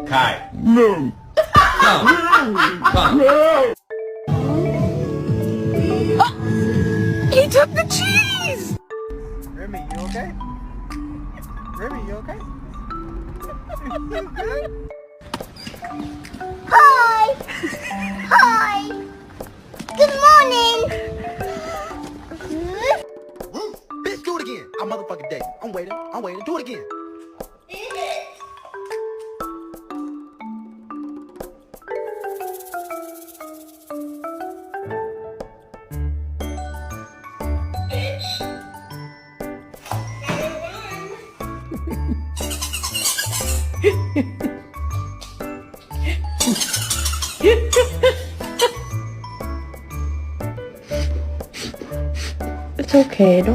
Kai. No. Come. Come. No. He took the cheese! Remy, you okay? Remy, you okay? You good? Hi! Hi! Good morning! Bitch, do it again. I'm motherfucking dead. I'm waiting. Do it again. It's okay. Don't